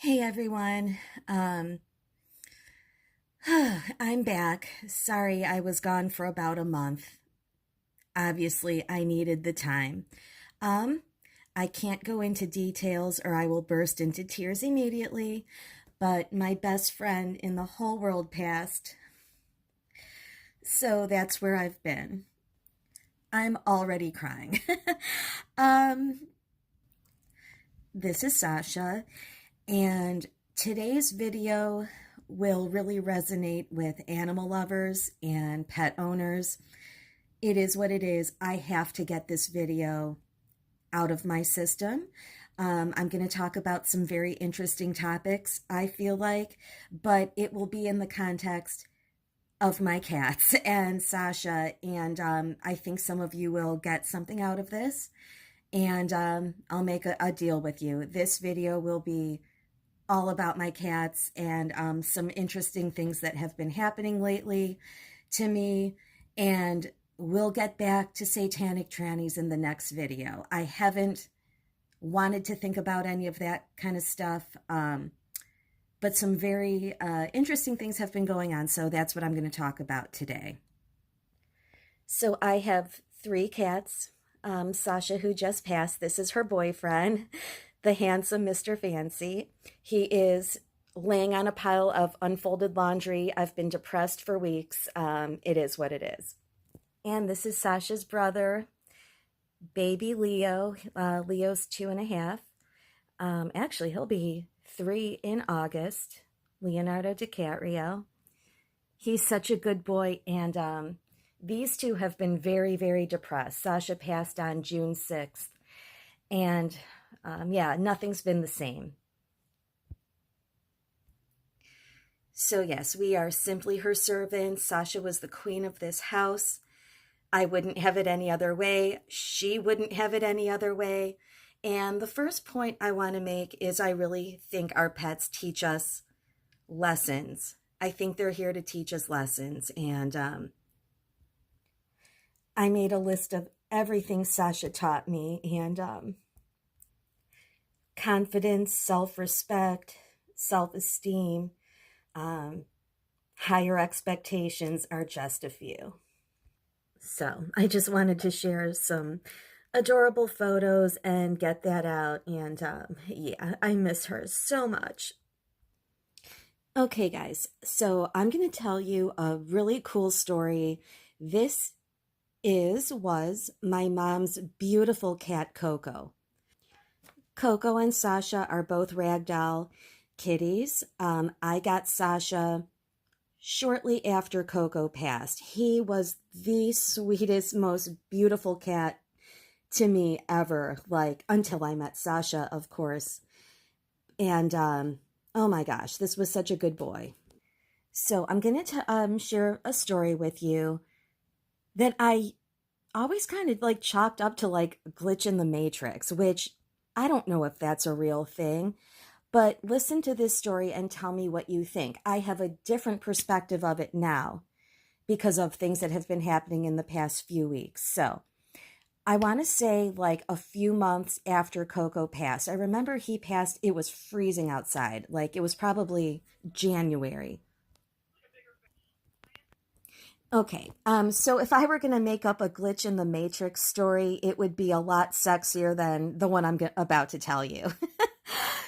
Hey everyone. Um, I'm back. Sorry I was gone for about a month. Obviously, I needed the time. Um, I can't go into details or I will burst into tears immediately, but my best friend in the whole world passed. So that's where I've been. I'm already crying. um, this is Sasha, and today's video will really resonate with animal lovers and pet owners. It is what it is. I have to get this video out of my system. I'm going to talk about some very interesting topics, I feel like, but it will be in the context of my cats and Sasha. And I think some of you will get something out of this. And I'll make a deal with you. This video will be all about my cats and some interesting things that have been happening lately to me. And we'll get back to satanic trannies in the next video. I haven't wanted to think about any of that kind of stuff, but some very interesting things have been going on. So that's what I'm going to talk about today. So I have three cats. Sasha, who just passed, this is her boyfriend, the handsome Mr. Fancy. He is laying on a pile of unfolded laundry. I've been depressed for weeks. It is what it is. And this is Sasha's brother, baby Leo. Leo's 2.5. Actually, he'll be 3 in August. Leonardo DiCaprio. He's such a good boy, and these two have been very, very depressed. Sasha passed on June 6th, and yeah, nothing's been the same. So yes, we are simply her servants. Sasha was the queen of this house. I wouldn't have it any other way. She wouldn't have it any other way. And the first point I want to make is I really think our pets teach us lessons. I think they're here to teach us lessons. And I made a list of everything Sasha taught me. And confidence, self-respect, self-esteem, higher expectations are just a few. So I just wanted to share some adorable photos and get that out. And yeah, I miss her so much. Okay, guys, so I'm going to tell you a really cool story. This was my mom's beautiful cat, Koko. Koko and Sasha are both ragdoll kitties. I got Sasha shortly after Koko passed. He was the sweetest, most beautiful cat to me ever, like until I met Sasha, of course. And oh my gosh, this was such a good boy. So I'm going to share a story with you that I always kind of like chalked up to like a glitch in the matrix, which I don't know if that's a real thing. But listen to this story and tell me what you think. I have a different perspective of it now because of things that have been happening in the past few weeks. So I want to say like a few months after Koko passed. I remember he passed, it was freezing outside. Like it was probably January. Okay, so if I were going to make up a glitch in the Matrix story, it would be a lot sexier than the one I'm about to tell you.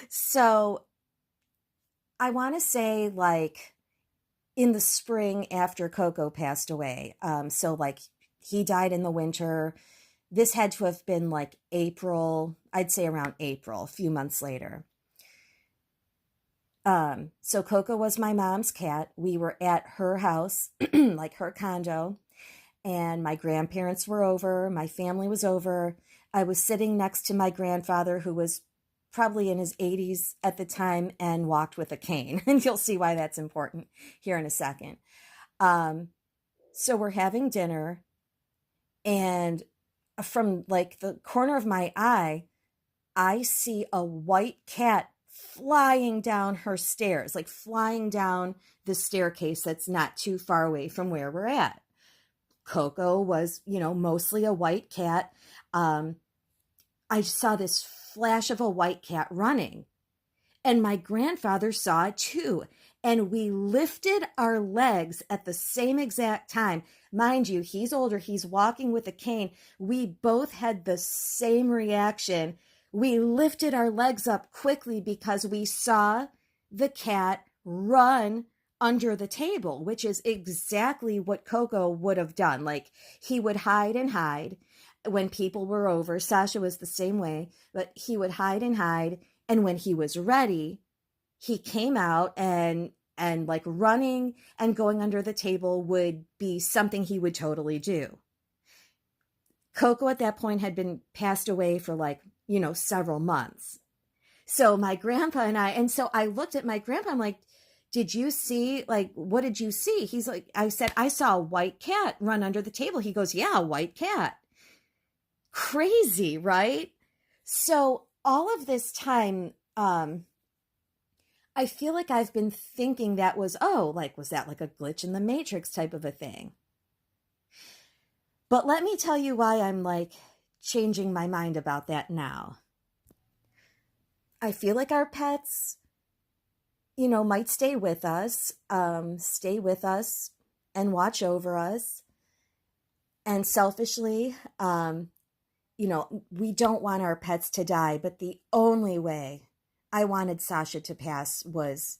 So I want to say like in the spring after Coco passed away. So like he died in the winter. This had to have been like April, I'd say around April, a few months later. So Coco was my mom's cat. We were at her house, like her condo, and my grandparents were over, my family was over. I was sitting next to my grandfather, who was probably in his 80s at the time and walked with a cane. And you'll see why that's important here in a second. So we're having dinner, and from like the corner of my eye, I see a white cat flying down her stairs, like flying down the staircase that's not too far away from where we're at. Coco was, mostly a white cat. I saw this flash of a white cat running. And my grandfather saw it too. And we lifted our legs at the same exact time. Mind you, he's older, he's walking with a cane. We both had the same reaction. We lifted our legs up quickly because we saw the cat run under the table, which is exactly what Koko would have done. Like, he would hide and hide when people were over. Sasha was the same way, but he would hide and hide. And when he was ready, he came out, and like running and going under the table would be something he would totally do. Koko at that point had been passed away for like, several months. So my grandpa and so I looked at my grandpa, I'm like, did you see, like, what did you see? He's like, I said, I saw a white cat run under the table. He goes, yeah, a white cat. Crazy, right? So all of this time, I feel like I've been thinking that was that like a glitch in the Matrix type of a thing? But let me tell you why I'm like changing my mind about that now. I feel like our pets, might stay with us and watch over us. And selfishly, we don't want our pets to die, but the only way I wanted Sasha to pass was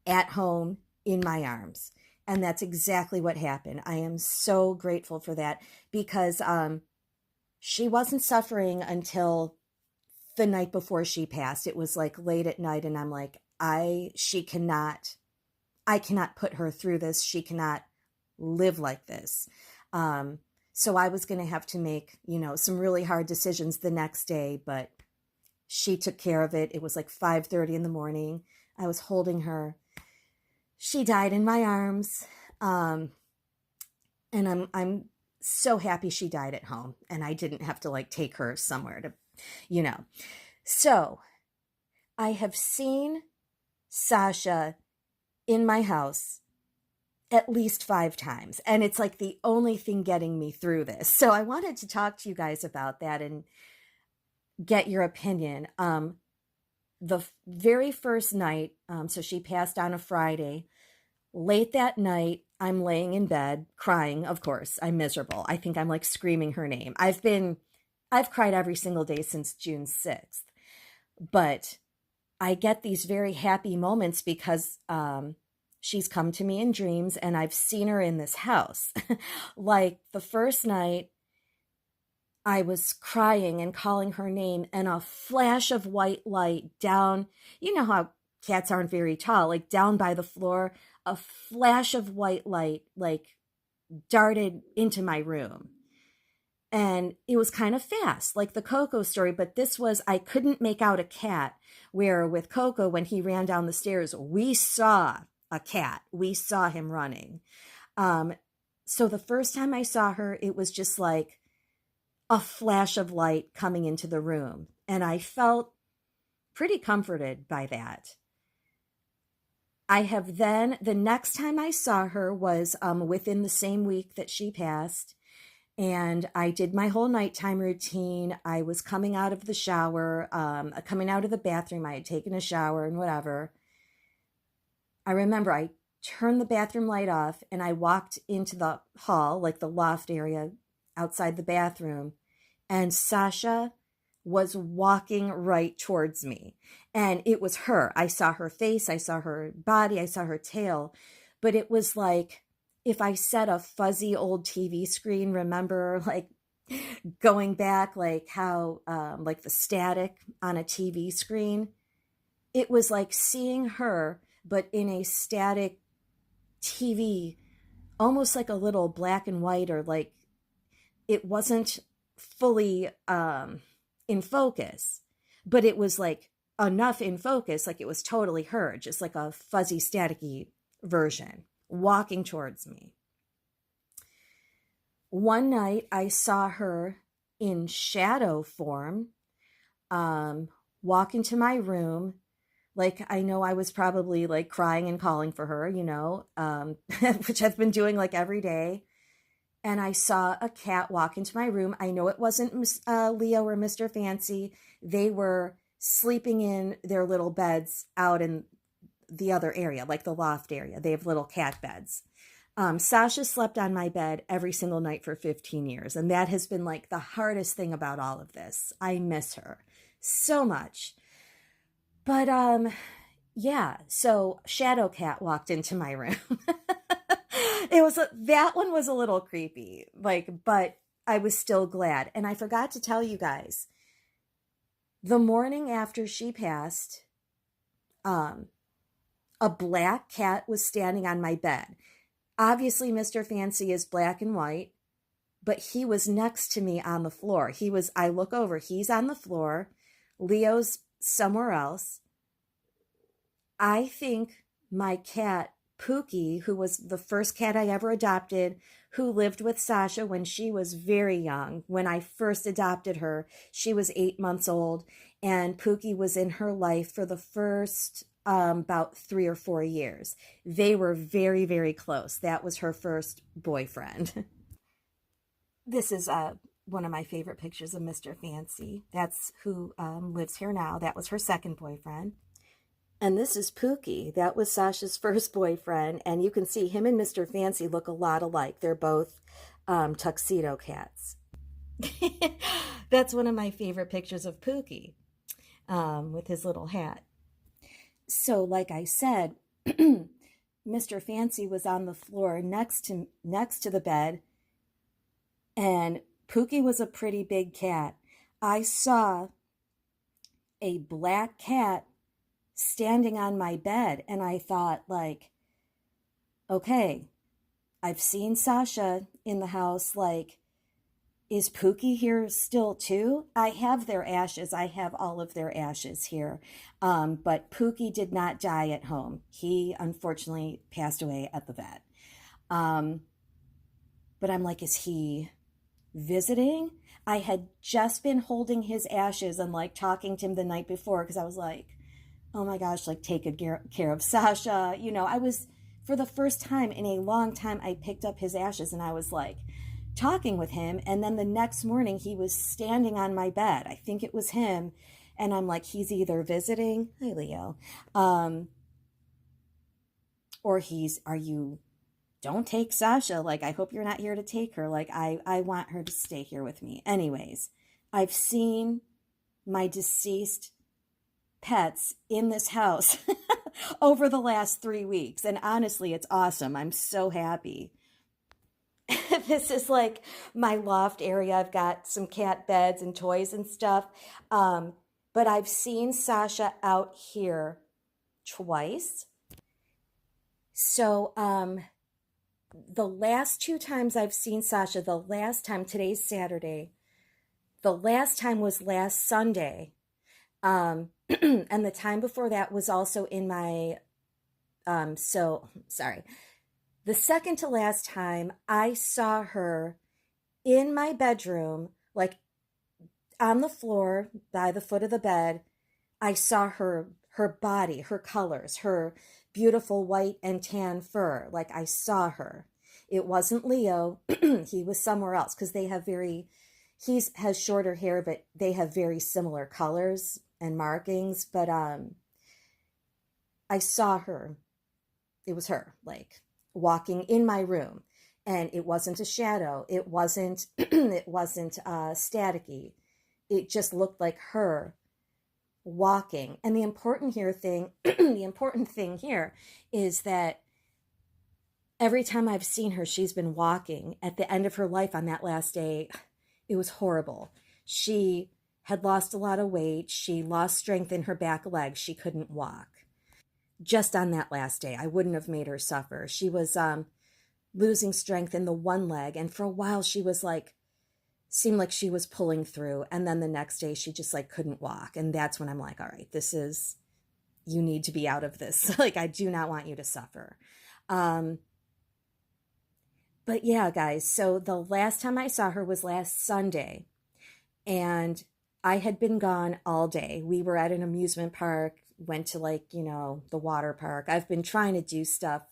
at home in my arms. And that's exactly what happened. I am so grateful for that because she wasn't suffering until the night before she passed. It was like late at night, and I'm like, I cannot put her through this. She cannot live like this. So I was going to have to make, some really hard decisions the next day, but she took care of it. It was like 5:30 in the morning. I was holding her. She died in my arms. And I'm so happy she died at home and I didn't have to like take her somewhere to, So I have seen Sasha in my house at least 5 times. And it's like the only thing getting me through this. So I wanted to talk to you guys about that and get your opinion. The very first night, so she passed on a Friday. Late that night, I'm laying in bed crying. Of course, I'm miserable. I think I'm like screaming her name. I've cried every single day since June 6th, but I get these very happy moments because she's come to me in dreams and I've seen her in this house. Like the first night, I was crying and calling her name, and a flash of white light down, you know how cats aren't very tall, like down by the floor, a flash of white light like darted into my room. And it was kind of fast, like the Koko story, but this was, I couldn't make out a cat, where with Koko, when he ran down the stairs, we saw a cat. We saw him running. So the first time I saw her, it was just like a flash of light coming into the room. And I felt pretty comforted by that. I have then, the next time I saw her was within the same week that she passed. And I did my whole nighttime routine. I was coming out of the shower, coming out of the bathroom. I had taken a shower and whatever. I remember I turned the bathroom light off and I walked into the hall, like the loft area outside the bathroom. And Sasha was walking right towards me. And it was her. I saw her face. I saw her body. I saw her tail. But it was like, if I set a fuzzy old TV screen, remember like going back, like how, like the static on a TV screen, it was like seeing her, but in a static TV, almost like a little black and white, or like it wasn't fully in focus, but it was like enough in focus, like it was totally her, just like a fuzzy staticky version walking towards me. One night I saw her in shadow form walk into my room. Like, I know I was probably like crying and calling for her, which I've been doing like every day. And I saw a cat walk into my room. I know it wasn't Leo or Mr. Fancy. They were sleeping in their little beds out in the other area, like the loft area. They have little cat beds. Sasha slept on my bed every single night for 15 years. And that has been like the hardest thing about all of this. I miss her so much. But yeah, so Shadow Cat walked into my room. That one was a little creepy. Like, but I was still glad. And I forgot to tell you guys, the morning after she passed, a black cat was standing on my bed. Obviously, Mr. Fancy is black and white, but he was next to me on the floor. I look over, he's on the floor. Leo's somewhere else. I think my cat, Pookie, who was the first cat I ever adopted, who lived with Sasha when she was very young. When I first adopted her, she was 8 months old, and Pookie was in her life for the first about 3 or 4 years. They were very, very close. That was her first boyfriend. This is one of my favorite pictures of Mr. Fancy. That's who lives here now. That was her second boyfriend. And this is Pookie. That was Sasha's first boyfriend. And you can see him and Mr. Fancy look a lot alike. They're both tuxedo cats. That's one of my favorite pictures of Pookie with his little hat. So like I said, Mr. Fancy was on the floor next to the bed. And Pookie was a pretty big cat. I saw a black cat standing on my bed, and I thought, like, okay, I've seen Sasha in the house. Like, is Pookie here still too? I have their ashes. I have all of their ashes here. But Pookie did not die at home. He unfortunately passed away at the vet. But I'm like, is he visiting? I had just been holding his ashes and like talking to him the night before, because I was like, oh my gosh, like take good care of Sasha. You know, I was, for the first time in a long time, I picked up his ashes and I was like talking with him. And then the next morning he was standing on my bed. I think it was him. And I'm like, he's either visiting, hi Leo, or don't take Sasha. Like, I hope you're not here to take her. Like, I want her to stay here with me. Anyways, I've seen my deceased pets in this house over the last 3 weeks. And honestly, it's awesome. I'm so happy. This is like my loft area. I've got some cat beds and toys and stuff. But I've seen Sasha out here twice. So, the last 2 times I've seen Sasha, the last time, today's Saturday, the last time was last Sunday. And the time before that was also in my, the second to last time I saw her in my bedroom, like on the floor by the foot of the bed. I saw her body, her colors, her beautiful white and tan fur. Like, I saw her. It wasn't Leo. He was somewhere else, because they have he has shorter hair, but they have very similar colors and markings. But I saw her. It was her, like, walking in my room. And it wasn't a shadow. It wasn't staticky. It just looked like her walking. And the important thing here is that every time I've seen her, she's been walking. At the end of her life on that last day, it was horrible. She had lost a lot of weight. She lost strength in her back legs. She couldn't walk. Just on that last day, I wouldn't have made her suffer. She was losing strength in the one leg. And for a while, she was like, seemed like she was pulling through. And then the next day she just like couldn't walk. And that's when I'm like, all right, you need to be out of this. Like, I do not want you to suffer. But yeah, guys, so the last time I saw her was last Sunday, and I had been gone all day. We were at an amusement park, went to like, the water park. I've been trying to do stuff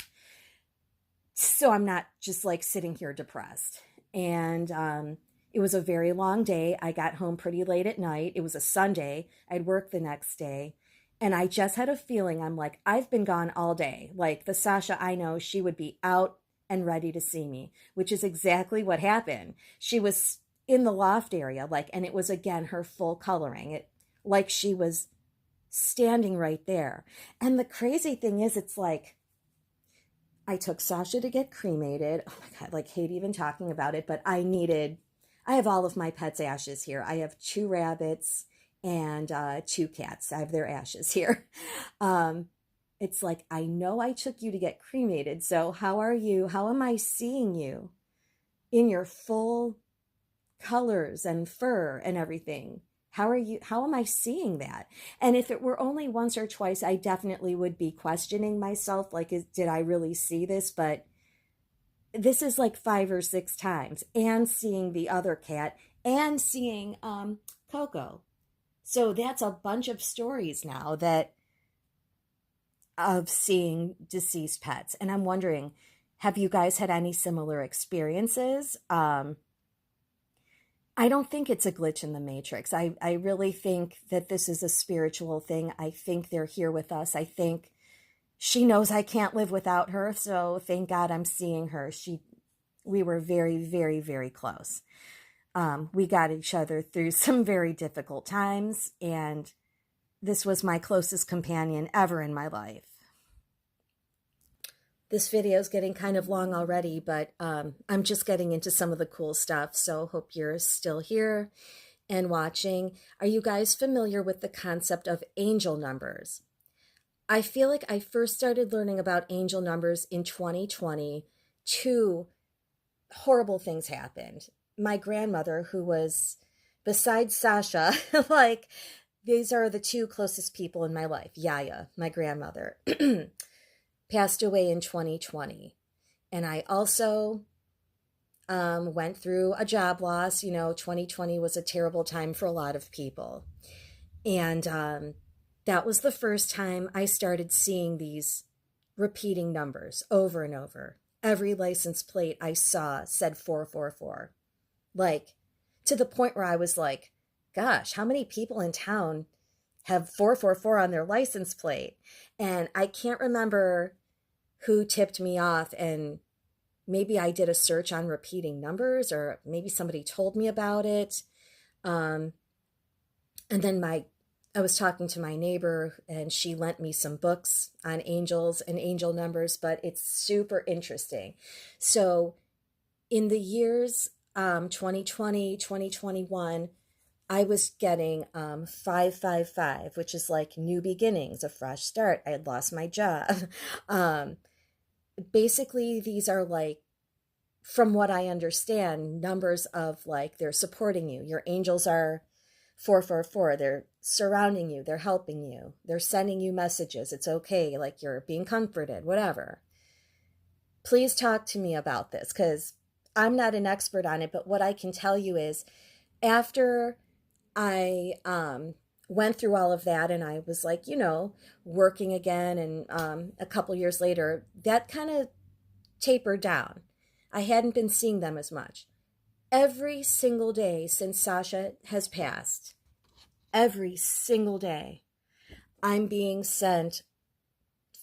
so I'm not just like sitting here depressed. And, It was a very long day. I got home pretty late at night. It was a Sunday. I'd work the next day. And I just had a feeling, I'm like, I've been gone all day. Like the Sasha I know, she would be out and ready to see me, which is exactly what happened. She was in the loft area, like, and it was again her full coloring. It like she was standing right there. And the crazy thing is, it's like I took Sasha to get cremated. Oh my God, like hate even talking about it, but I have all of my pets' ashes here. I have 2 rabbits and 2 cats. I have their ashes here. It's like, I know I took you to get cremated. So how are you? How am I seeing you in your full colors and fur and everything? How are you? How am I seeing that? And if it were only once or twice, I definitely would be questioning myself. Like, did I really see this? But this is like 5 or 6 times, and seeing the other cat and seeing Koko. So that's a bunch of stories now that of seeing deceased pets. And I'm wondering, have you guys had any similar experiences? I don't think it's a glitch in the matrix. I really think that this is a spiritual thing. I think they're here with us. I think she knows I can't live without her. So thank God I'm seeing her. We were very, very, very close. We got each other through some very difficult times, and this was my closest companion ever in my life. This video is getting kind of long already, but I'm just getting into some of the cool stuff, so hope you're still here and watching. Are you guys familiar with the concept of angel numbers? I feel like I first started learning about angel numbers in 2020. 2 horrible things happened. My grandmother, who was, besides Sasha, like, these are the 2 closest people in my life. Yaya, my grandmother, passed away in 2020. And I also went through a job loss. 2020 was a terrible time for a lot of people. And that was the first time I started seeing these repeating numbers over and over. Every license plate I saw said 444. Like, to the point where I was like, gosh, how many people in town have 444 on their license plate? And I can't remember who tipped me off, and maybe I did a search on repeating numbers, or maybe somebody told me about it. And then I was talking to my neighbor, and she lent me some books on angels and angel numbers, but it's super interesting. So in the years 2020, 2021, I was getting 555, which is like new beginnings, a fresh start. I had lost my job. Basically, these are like, from what I understand, numbers of like, they're supporting you. Your angels are 444. They're surrounding you. They're helping you. They're sending you messages. It's okay. Like, you're being comforted, whatever. Please talk to me about this, because I'm not an expert on it, but what I can tell you is, after I went through all of that, and I was like, working again, and a couple years later, that kind of tapered down. I hadn't been seeing them as much. Every single day since Sasha has passed, every single day, I'm being sent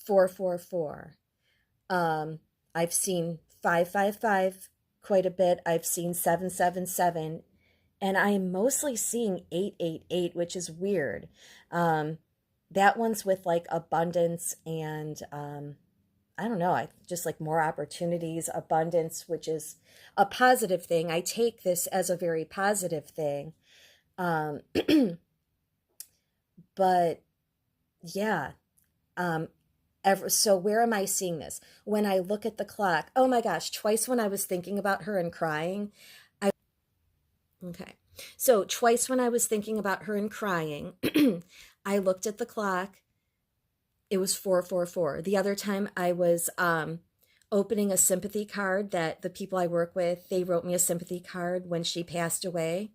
444. I've seen 555 quite a bit. I've seen 777. And I'm mostly seeing 888, which is weird. That one's with like abundance and I don't know, I just like more opportunities, abundance, which is a positive thing. I take this as a very positive thing. But yeah, so where am I seeing this? When I look at the clock, oh my gosh, twice when I was thinking about her and crying. Okay, so twice when I was thinking about her and crying, I looked at the clock. It was 444. The other time I was opening a sympathy card that the people I work with, they wrote me a sympathy card when she passed away.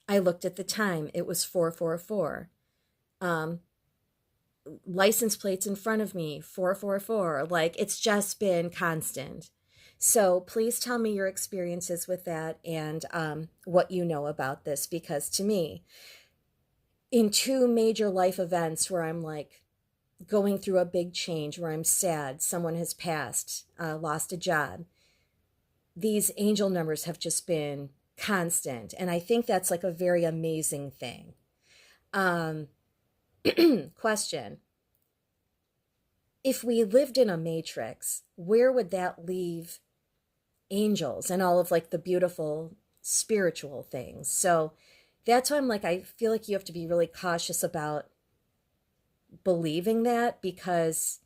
I looked at the time. It was 444. License plates in front of me, 444. Like, it's just been constant. So please tell me your experiences with that and what you know about this, because to me, in two major life events where I'm like going through a big change, where I'm sad, someone has passed, lost a job, these angel numbers have just been constant. And I think that's like a very amazing thing. Um, question. If we lived in a matrix, where would that leave angels and all of like the beautiful spiritual things? So that's why I'm like, I feel like you have to be really cautious about believing that, because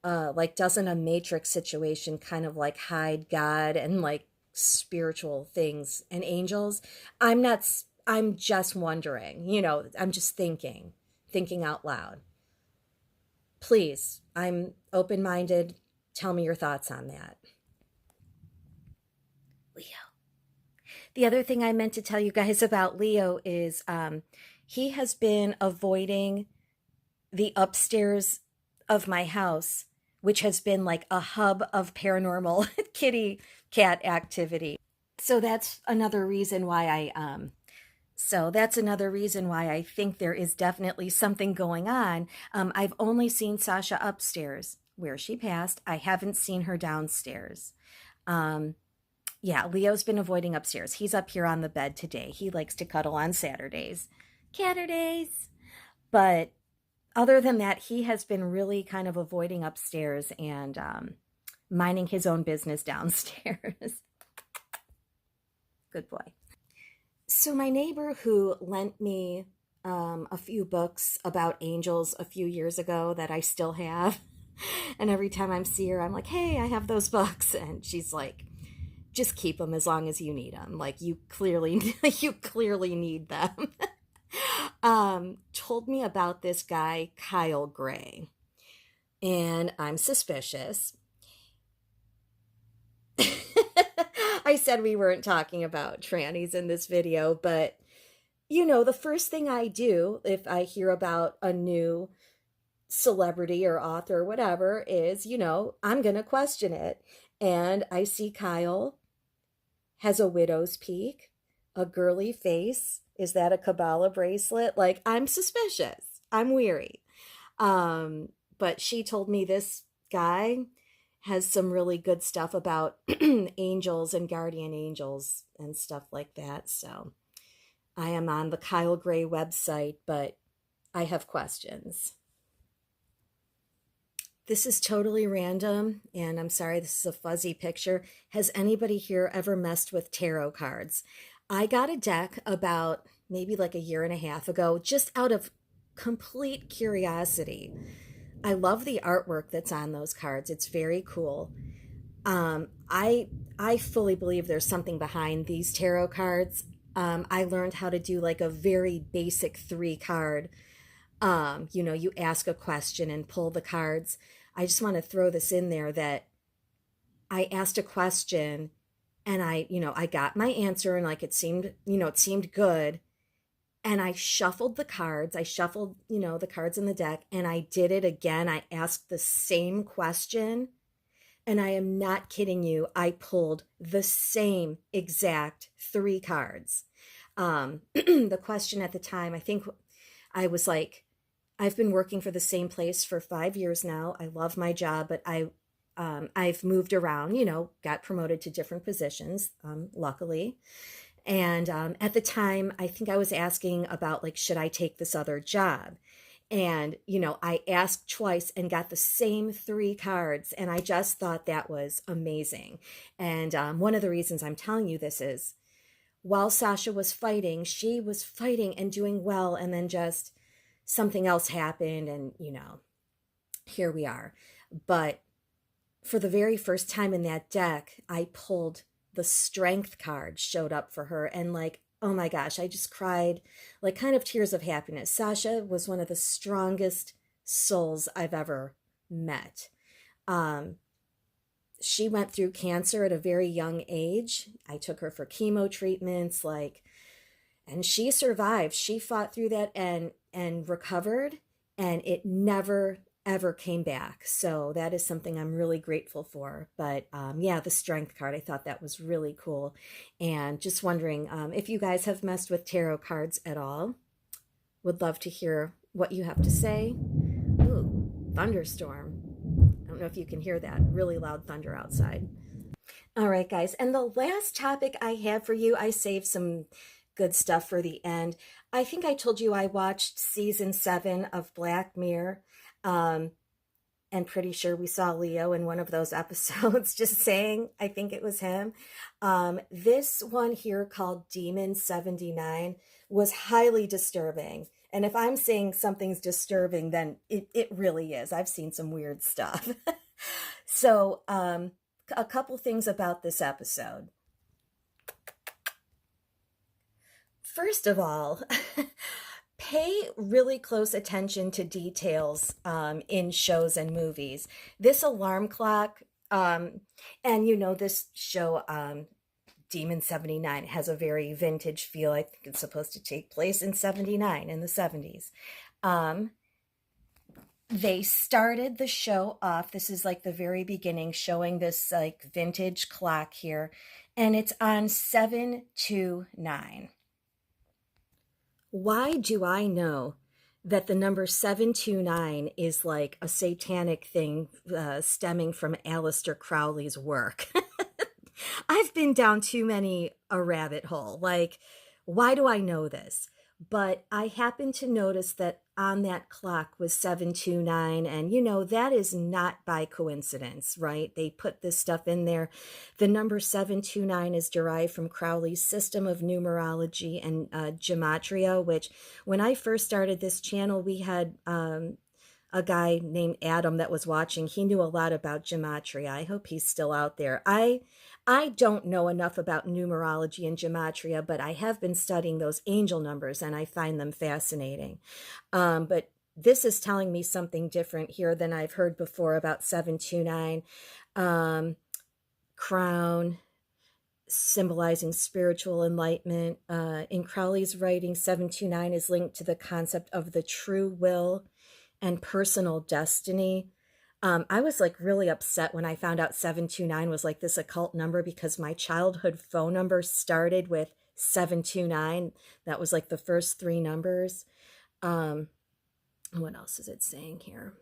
like, doesn't a matrix situation kind of like hide God and like spiritual things and angels? I'm just wondering, I'm just thinking out loud. Please, I'm open-minded. Tell me your thoughts on that. Leo. The other thing I meant to tell you guys about Leo is he has been avoiding the upstairs of my house, which has been like a hub of paranormal kitty cat activity. So that's another reason why I think there is definitely something going on. I've only seen Sasha upstairs where she passed. I haven't seen her downstairs. Yeah, Leo's been avoiding upstairs. He's up here on the bed today. He likes to cuddle on Saturdays. Catterdays. But other than that, he has been really kind of avoiding upstairs and minding his own business downstairs. Good boy. So my neighbor who lent me a few books about angels a few years ago that I still have, and every time I see her, I'm like, hey, I have those books. And she's like, just keep them as long as you need them. Like, you clearly need them. Told me about this guy, Kyle Gray. And I'm suspicious. I said we weren't talking about trannies in this video, but the first thing I do if I hear about a new celebrity or author or whatever is, I'm going to question it. And I see Kyle has a widow's peak, a girly face. Is that a Kabbalah bracelet? Like, I'm suspicious. I'm weary. But she told me this guy has some really good stuff about angels and guardian angels and stuff like that. So I am on the Kyle Gray website, but I have questions. This is totally random, and I'm sorry, this is a fuzzy picture. Has anybody here ever messed with tarot cards? I got a deck about maybe like a year and a half ago, just out of complete curiosity. I love the artwork that's on those cards. It's very cool. I fully believe there's something behind these tarot cards. I learned how to do like a very basic 3 card. You ask a question and pull the cards. I just want to throw this in there that I asked a question and I got my answer, and like it seemed good. And I shuffled the cards. I shuffled, the cards in the deck, and I did it again. I asked the same question, and I am not kidding you. I pulled the same exact 3 cards. The question at the time, I think I was like, I've been working for the same place for 5 years now. I love my job, but I've moved around, got promoted to different positions, luckily. And at the time, I think I was asking about, like, should I take this other job? And, I asked twice and got the same 3 cards. And I just thought that was amazing. And one of the reasons I'm telling you this is, while Sasha was fighting, she was fighting and doing well. And then just something else happened. And, here we are. But for the very first time in that deck, I pulled the strength card, showed up for her, and like, oh my gosh, I just cried, like kind of tears of happiness. Sasha was one of the strongest souls I've ever met. She went through cancer at a very young age. I took her for chemo treatments, and she survived. She fought through that and recovered, and it never ever came back. So that is something I'm really grateful for. But yeah, the strength card, I thought that was really cool. And just wondering if you guys have messed with tarot cards at all. Would love to hear what you have to say. Ooh, thunderstorm. I don't know if you can hear that. Really loud thunder outside. All right, guys. And the last topic I have for you, I saved some good stuff for the end. I think I told you I watched season 7 of Black Mirror. Um, and pretty sure we saw Leo in one of those episodes. Just saying, I think it was him. This one here called Demon 79 was highly disturbing. And if I'm saying something's disturbing, then it really is. I've seen some weird stuff. So, a couple things about this episode. First of all, pay really close attention to details in shows and movies. This alarm clock, and you know, this show, Demon 79, has a very vintage feel. I think it's supposed to take place in 79, in the 70s. They started the show off, this is like the very beginning, showing this like vintage clock here, and it's on 729. Why do I know that the number 729 is like a satanic thing stemming from Aleister Crowley's work? I've been down too many a rabbit hole. Like, why do I know this? But I happened to notice that on that clock was 729, and you know, that is not by coincidence, right? They put this stuff in there. The number 729 is derived from Crowley's system of numerology and gematria, which when I first started this channel, we had a guy named Adam that was watching. He knew a lot about gematria. I hope he's still out there. I don't know enough about numerology and gematria, but I have been studying those angel numbers and I find them fascinating. But this is telling me something different here than I've heard before about 729. Crown, symbolizing spiritual enlightenment. In Crowley's writing, 729 is linked to the concept of the true will and personal destiny. I was like really upset when I found out 729 was like this occult number, because my childhood phone number started with 729. That was like the first 3 numbers. What else is it saying here?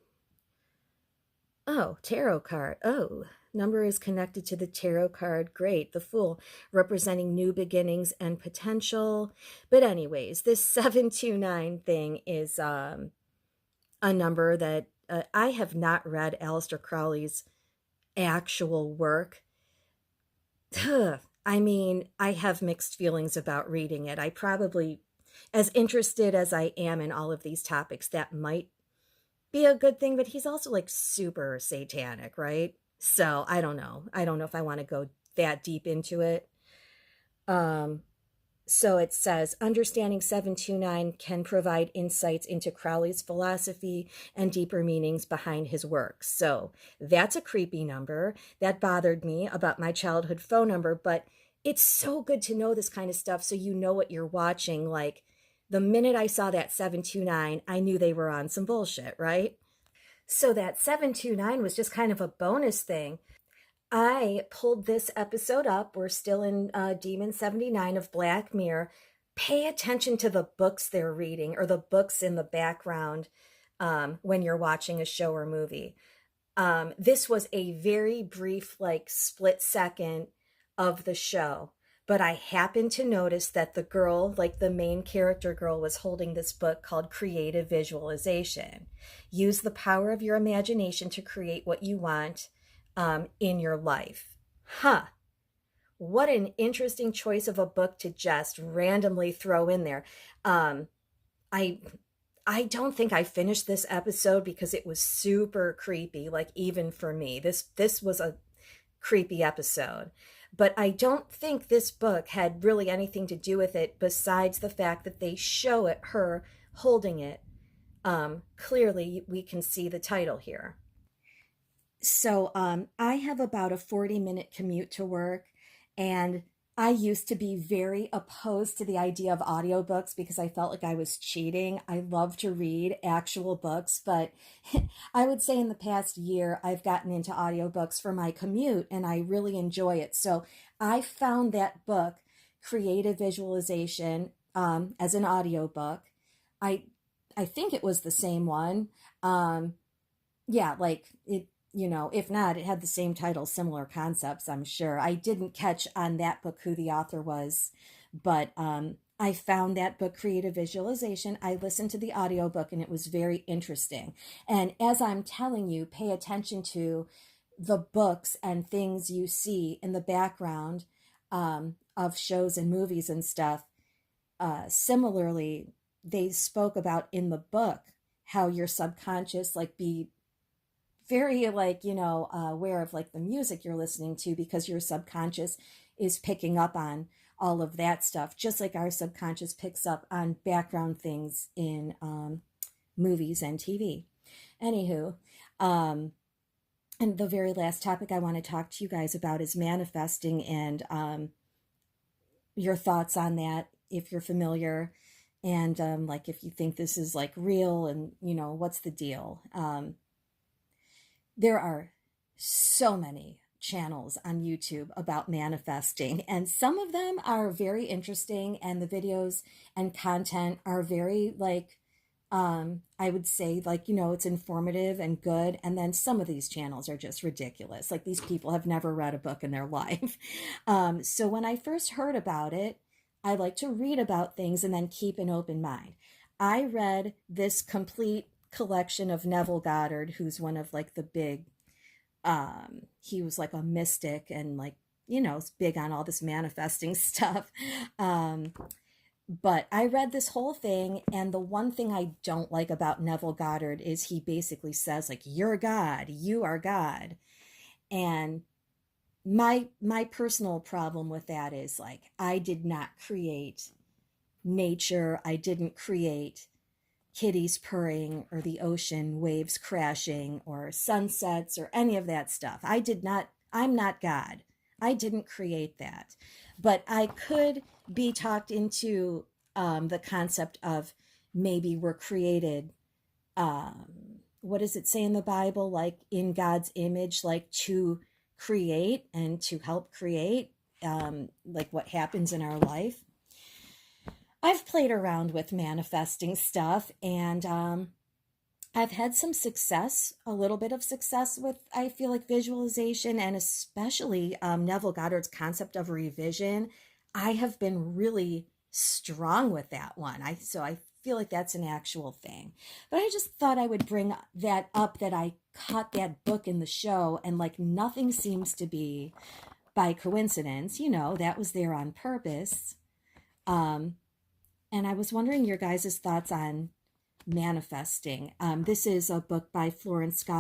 Oh, tarot card. Oh, number is connected to the tarot card. Great. The Fool, representing new beginnings and potential. But anyways, this 729 thing is a number that I have not read Aleister Crowley's actual work. I mean, I have mixed feelings about reading it. I probably, as interested as I am in all of these topics, that might be a good thing, but he's also like super satanic, right? So I don't know. I don't know if I want to go that deep into it. So it says, understanding 729 can provide insights into Crowley's philosophy and deeper meanings behind his works. So that's a creepy number. That bothered me about my childhood phone number, but it's so good to know this kind of stuff so you know what you're watching. Like, the minute I saw that 729, I knew they were on some bullshit, right? So that 729 was just kind of a bonus thing. I pulled this episode up. We're still in Demon 79 of Black Mirror. Pay attention to the books they're reading, or the books in the background when you're watching a show or movie. This was a very brief, like, split second of the show. But I happened to notice that the girl, like the main character girl, was holding this book called Creative Visualization. Use the power of your imagination to create what you want in your life. Huh. What an interesting choice of a book to just randomly throw in there. I don't think I finished this episode because it was super creepy, like even for me. This was a creepy episode. But I don't think this book had really anything to do with it besides the fact that they show it, her holding it. Clearly, we can see the title here. So I have about a 40-minute commute to work, and I used to be very opposed to the idea of audiobooks because I felt like I was cheating. I love to read actual books, but I would say in the past year, I've gotten into audiobooks for my commute and I really enjoy it. So I found that book, Creative Visualization, as an audiobook. I I think it was the same one. Um, yeah, like it, if not, it had the same title, similar concepts, I'm sure. I didn't catch on that book who the author was, but I found that book, Creative Visualization. I listened to the audiobook and it was very interesting. And as I'm telling you, pay attention to the books and things you see in the background of shows and movies and stuff. Similarly, they spoke about in the book how your subconscious like be very like aware of like the music you're listening to because your subconscious is picking up on all of that stuff just like our subconscious picks up on background things in movies and TV. Anywho, um, and the very last topic I want to talk to you guys about is manifesting and your thoughts on that if you're familiar, and like if you think this is like real and what's the deal. There are so many channels on YouTube about manifesting, and some of them are very interesting, and the videos and content are very like, I would say like, it's informative and good. And then some of these channels are just ridiculous. Like these people have never read a book in their life. So when I first heard about it, I like to read about things and then keep an open mind. I read this complete collection of Neville Goddard, who's one of like the big, he was like a mystic and like, big on all this manifesting stuff. But I read this whole thing, and the one thing I don't like about Neville Goddard is he basically says like, you're God, you are God. And my personal problem with that is like, I did not create nature. I didn't create kitties purring or the ocean waves crashing or sunsets or any of that stuff. I'm not God. I didn't create that. But I could be talked into the concept of maybe we're created, what does it say in the Bible? Like in God's image, like to create and to help create, like what happens in our life. I've played around with manifesting stuff, and I've had some success, a little bit of success with, I feel like, visualization, and especially Neville Goddard's concept of revision. I have been really strong with that one. So I feel like that's an actual thing. But I just thought I would bring that up, that I caught that book in the show, and like nothing seems to be by coincidence. That was there on purpose. Um, and I was wondering your guys' thoughts on manifesting. This is a book by Florence Scovel.